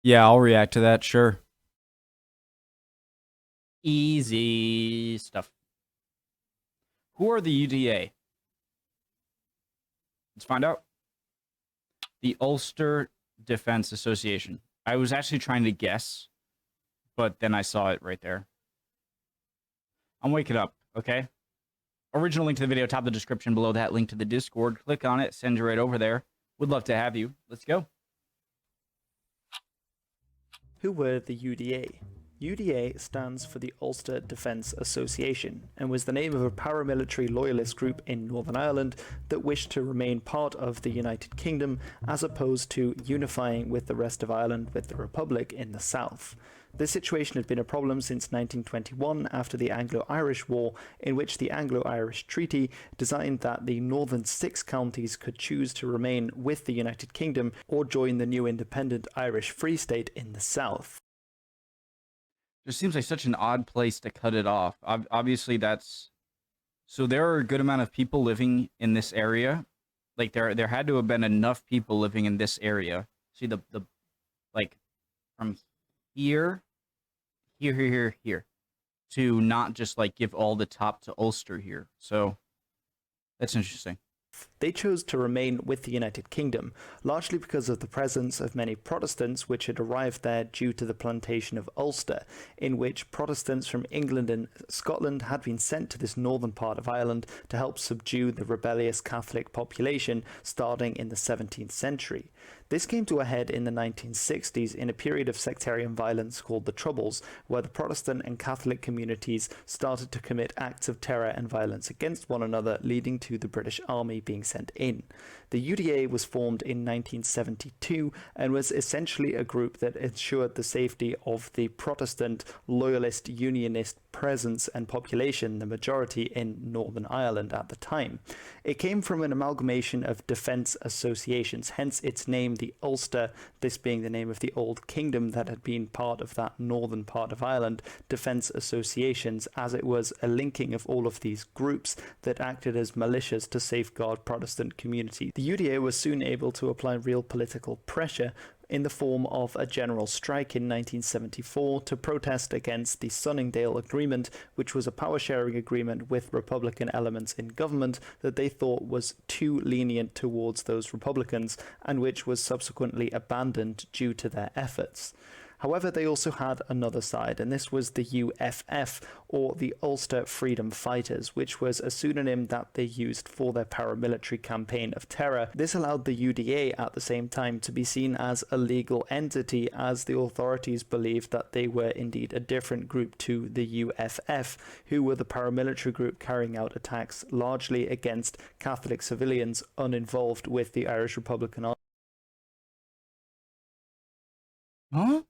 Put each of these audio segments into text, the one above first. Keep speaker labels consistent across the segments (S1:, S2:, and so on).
S1: Yeah, I'll react to that, sure. Easy stuff. Who are the UDA? Let's find out. The Ulster Defense Association. I was actually trying to guess, but then I saw it right there. I'm waking up, okay? Original link to the video, top of the description below that, link to the Discord. Click on it, send you right over there. Would love to have you. Let's go.
S2: Who were the UDA? UDA stands for the Ulster Defence Association and was the name of a paramilitary loyalist group in Northern Ireland that wished to remain part of the United Kingdom as opposed to unifying with the rest of Ireland with the Republic in the south. This situation had been a problem since 1921 after the Anglo-Irish War, in which the Anglo-Irish Treaty designed that the northern 6 counties could choose to remain with the United Kingdom or join the new independent Irish Free State in the south.
S1: Just seems like such an odd place to cut it off. Obviously, that's... So there are a good amount of people living in this area. Like, there had to have been enough people living in this area. See, the like, from here, here, to not just, like, give all the top to Ulster here. So, that's interesting.
S2: They chose to remain with the United Kingdom, largely because of the presence of many Protestants which had arrived there due to the plantation of Ulster, in which Protestants from England and Scotland had been sent to this northern part of Ireland to help subdue the rebellious Catholic population starting in the 17th century. This came to a head in the 1960s in a period of sectarian violence called the Troubles, where the Protestant and Catholic communities started to commit acts of terror and violence against one another, leading to the British Army being sent in. The UDA was formed in 1972 and was essentially a group that ensured the safety of the Protestant, loyalist, unionist presence and population, the majority in Northern Ireland at the time. It came from an amalgamation of defence associations, hence its name, the Ulster, this being the name of the old kingdom that had been part of that northern part of Ireland, defence associations, as it was a linking of all of these groups that acted as militias to safeguard Protestant communities. The UDA was soon able to apply real political pressure in the form of a general strike in 1974 to protest against the Sunningdale Agreement, which was a power-sharing agreement with Republican elements in government that they thought was too lenient towards those Republicans, and which was subsequently abandoned due to their efforts. However, they also had another side, and this was the UFF, or the Ulster Freedom Fighters, which was a pseudonym that they used for their paramilitary campaign of terror. This allowed the UDA at the same time to be seen as a legal entity, as the authorities believed that they were indeed a different group to the UFF, who were the paramilitary group carrying out attacks largely against Catholic civilians uninvolved with the Irish Republican Army.
S1: Huh?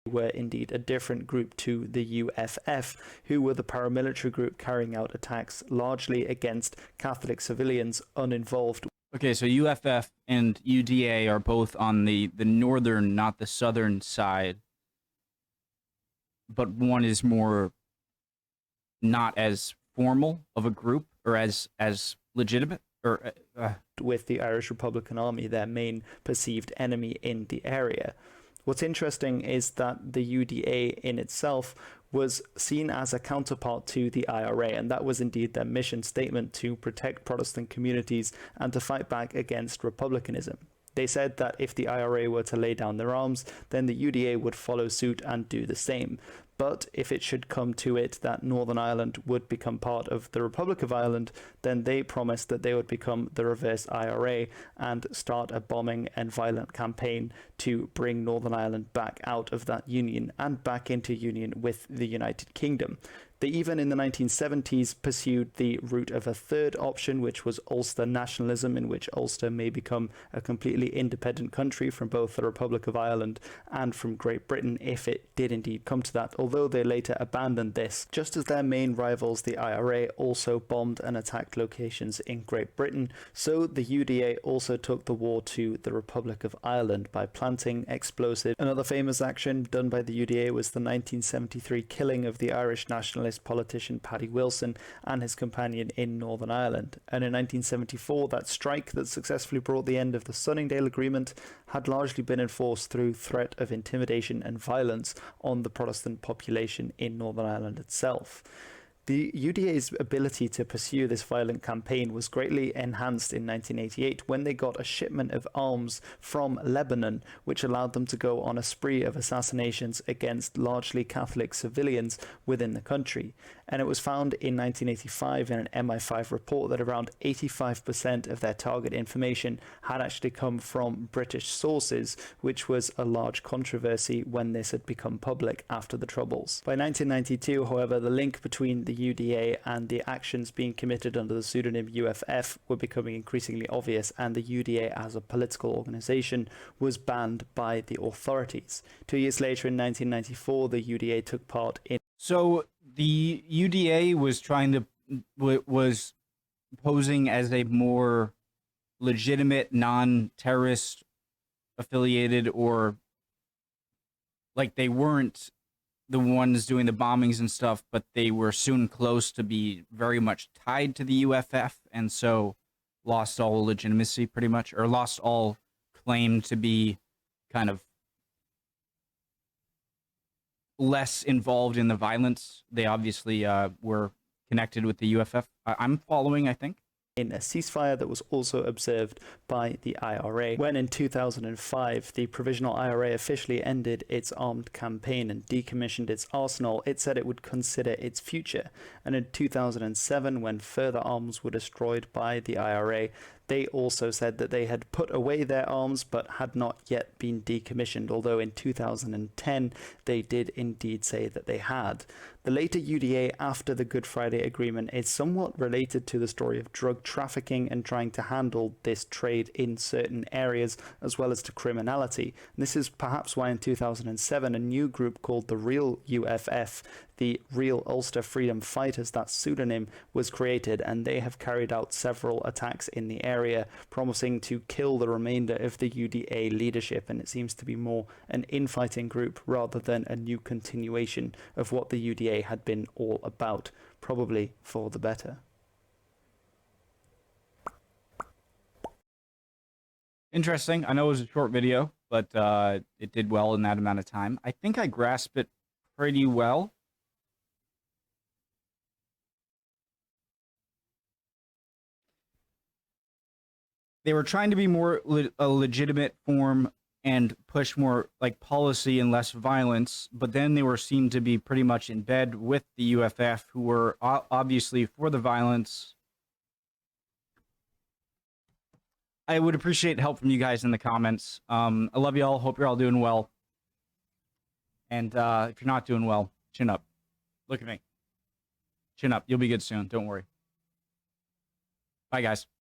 S2: Were indeed a different group to the UFF, who were the paramilitary group carrying out attacks largely against Catholic civilians uninvolved.
S1: Okay, so UFF and UDA are both on the northern, not the southern side. But one is more not as formal of a group, or as legitimate, or
S2: with the Irish Republican Army, their main perceived enemy in the area. What's interesting is that the UDA in itself was seen as a counterpart to the IRA, and that was indeed their mission statement, to protect Protestant communities and to fight back against republicanism. They said that if the IRA were to lay down their arms, then the UDA would follow suit and do the same. But if it should come to it that Northern Ireland would become part of the Republic of Ireland, then they promised that they would become the reverse IRA and start a bombing and violent campaign to bring Northern Ireland back out of that union and back into union with the United Kingdom. They even in the 1970s pursued the route of a third option, which was Ulster Nationalism, in which Ulster may become a completely independent country from both the Republic of Ireland and from Great Britain if it did indeed come to that. although they later abandoned this. Just as their main rivals, the IRA, also bombed and attacked locations in Great Britain, so the UDA also took the war to the Republic of Ireland by planting explosives. Another famous action done by the UDA was the 1973 killing of the Irish nationalist politician Paddy Wilson and his companion in Northern Ireland. And in 1974, that strike that successfully brought the end of the Sunningdale Agreement had largely been enforced through threat of intimidation and violence on the Protestant population in Northern Ireland itself. The UDA's ability to pursue this violent campaign was greatly enhanced in 1988 when they got a shipment of arms from Lebanon, which allowed them to go on a spree of assassinations against largely Catholic civilians within the country. And it was found in 1985 in an MI5 report that around 85% of their target information had actually come from British sources, which was a large controversy when this had become public after the Troubles. By 1992, however, the link between the UDA and the actions being committed under the pseudonym UFF were becoming increasingly obvious, and the UDA as a political organisation was banned by the authorities. 2 years later, in 1994, the UDA took part in...
S1: So the UDA was was posing as a more legitimate, non-terrorist affiliated, or like they weren't the ones doing the bombings and stuff, but they were soon close to be very much tied to the UFF, and so lost all legitimacy pretty much, or lost all claim to be kind of less involved in the violence. They obviously were connected with the UFF. I'm following, I think.
S2: In a ceasefire that was also observed by the IRA. When in 2005 the Provisional IRA officially ended its armed campaign and decommissioned its arsenal, it said it would consider its future. And in 2007, when further arms were destroyed by the IRA, they also said that they had put away their arms but had not yet been decommissioned, although in 2010 they did indeed say that they had. The later UDA after the Good Friday Agreement is somewhat related to the story of drug trafficking and trying to handle this trade in certain areas, as well as to criminality. And this is perhaps why in 2007 a new group called the Real UFF, the Real Ulster Freedom Fighters, that pseudonym, was created, and they have carried out several attacks in the area, promising to kill the remainder of the UDA leadership, and it seems to be more an infighting group rather than a new continuation of what the UDA had been all about, probably for the better.
S1: Interesting. I know it was a short video, but it did well in that amount of time. I think I grasped it pretty well. They were trying to be more a legitimate form and push more like policy and less violence, but then they seemed to be pretty much in bed with the UFF, who were obviously for the violence. I would appreciate help from you guys in the comments. I love you all. Hope you're all doing well. And if you're not doing well, chin up. Look at me. Chin up. You'll be good soon. Don't worry. Bye, guys.